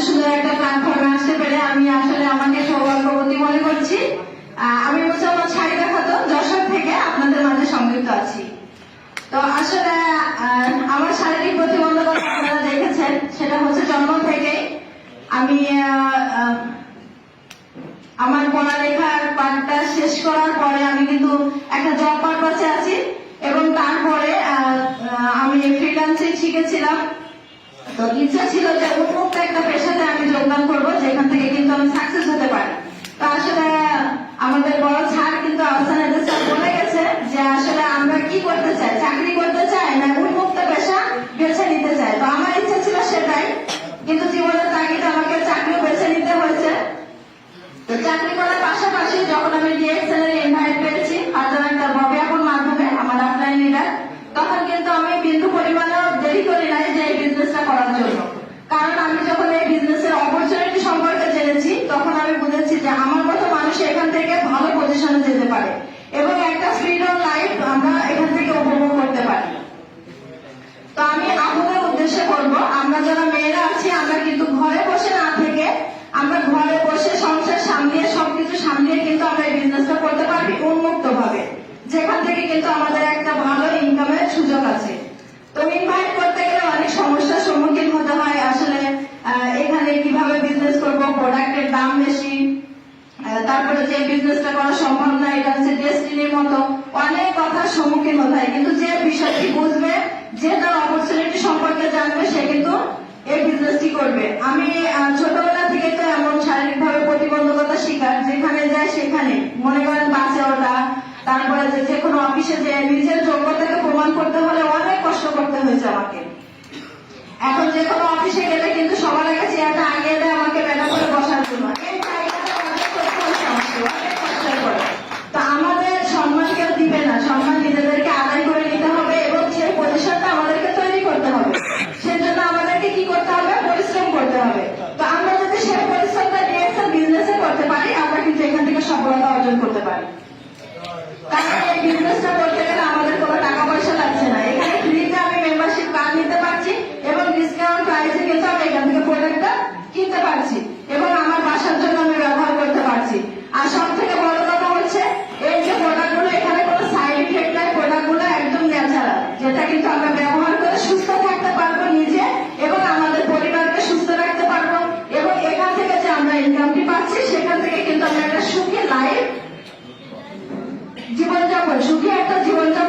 সুন্দর একটা প্ল্যাটফর্মে আসতে পেরে আমি আসলে আমাকে সৌভাগ্যবতী মনে করছি। আমি মুসাম্মদ শাহিদা খাতুন যশোর থেকে আপনাদের মাঝে সংযুক্ত আছি। তো আসলে আমার শারীরিক প্রতিবন্ধকতা আপনারা দেখেছেন, সেটা হচ্ছে জন্ম থেকে। আমি আমার পড়ালেখার পাঠটা শেষ করার পরে আমি কিন্তু একটা জব পারপাসে আছি এবং তারপরে আমি ফ্রিল্যান্সিং শিখেছিলাম। তো ইচ্ছা ছিল যে উন্মুক্ত একটা পেশাতে আমি যোগদান করবো, যেখান থেকে কিন্তু আমি সাকসেস হতে পারি। তো আসলে আমাদের বড় স্যার কিন্তু আহসান স্যার বলে গেছে যে আসলে আমরা কি করতে চাই, চাকরি করতে চাই না উন্মুক্ত পেশা বেছে নিতে চাই। তো আমার ইচ্ছা ছিল সেটাই, কিন্তু জীবনের তাগিদে আমাকে চাকরিও বেছে নিতে হয়েছে। তো চাকরি করার পাশাপাশি যখন আমি ডিএক্সএল এর ইনভাইট পেয়েছি ফার্দার একটা বিজ্ঞাপন মাধ্যমে আমার অফলাইন লিডার, তখন কিন্তু আমি বিন্দু পরিমাণেও দেরি করি নাই যে এই বিজনেসটা করার জন্য। কারণ আমি যখন এই বিজনেসের অপরচুনিটি সম্পর্কে জেনেছি তখন আমি বুঝেছি যে আমার মতো মানুষ এখান থেকে ভালো পজিশনে যেতে পারে এবং একটা ফ্রিডম লাইফ আমরা এখান থেকে উপভোগ করতে পারি। তো আমি আপনাদের উদ্দেশ্যে বলবো, আমরা যারা মেয়েরা আছি আমরা কিন্তু ঘরে বসে না থেকে আমরা ঘরে বসে সংসার সামলিয়ে সবকিছু সামলিয়ে কিন্তু আমরা এই বিজনেসটা করতে পারবি উন্মুক্ত ভাবে, যেখান থেকে কিন্তু আমাদের একটা ভালো ইনকামের সুযোগ আছে। তো ইনভাইট করতে গেলে অনেক সমস্যার সম্মুখীন হতে হয়। আসলে এখানে কিভাবে বিজনেস করবো, প্রোডাক্টের দাম বেশি, তারপরে যে বিজনেসটা করা সম্ভব না, এটা হচ্ছে ডেস্টিনির মতো অনেক কথার সম্মুখীন হতে হয়। কিন্তু যে বিষয়টি বুঝবে, যে তার অপরচুনিটি সম্পর্কে জানবে, সে কিন্তু এই বিজনেসটি করবে। আমি ছোটবেলা থেকে তো এমন শারীরিকভাবে প্রতিবন্ধকতা শিকার, যেখানে যায় সেখানে মনে করেন বাসে ওঠা, তারপরে যে কোনো অফিসে যে নিজের যোগ্যতাকে প্রমাণ করতে হলে অনেক কষ্ট করতে হয়েছে আমাকে। এখন যে কোনো অফিসে গেলে কিন্তু সবার আগে চেয়ারটা আগিয়ে দেয় আমাকে বেলা করে বসার জন্য। এই জায়গাটা অনেক করতে হয়েছে আমাকে, অনেক কষ্টের করে। তো আমাদের সম্মান কেউ দিবে না, সম্মান নিজেদেরকে আদায় করে নিতে হবে এবং সেই পজিশনটা আমাদেরকে তৈরি করতে হবে। সেজন্য আমাদেরকে কি করতে হবে, পরিশ্রম করতে হবে। তো আমরা যদি সেই পরিশ্রমটা ডিএক্সএল বিজনেসে করতে পারি, আমরা কিন্তু এখান থেকে সফলতা অর্জন করতে পারি। কারণ এই বিজনেসটা করতে গেলে আমাদের কোনো টাকা পয়সা লাগছে না। এখানে ফ্রিতে আমি মেম্বারশিপ কার্ড নিতে পারছি এবং ডিসকাউন্ট প্রাইসে কিন্তু আমি এখান থেকে প্রোডাক্টটা কিনতে পারছি এবং আমার বাসার জন্য আমি ব্যবহার করতে পারছি। আর সব থেকে বড় কথা হচ্ছে এই যে প্রোডাক্টগুলো, এখানে কোনো সাইড ইফেক্ট নাই, প্রোডাক্টগুলো একদম ন্যাচারাল, যেটা কিন্তু আমরা ব্যবহার করে সুস্থ থাকতে পারবো নিজে এবং আমাদের পরিবারকে সুস্থ রাখতে পারবো। এবং এখান থেকে যে আমরা ইনকামটি পাচ্ছি সেখান থেকে কিন্তু আমরা একটা সুখী লাইফ জীবনযাপন, সুখী একটা জীবনযাপন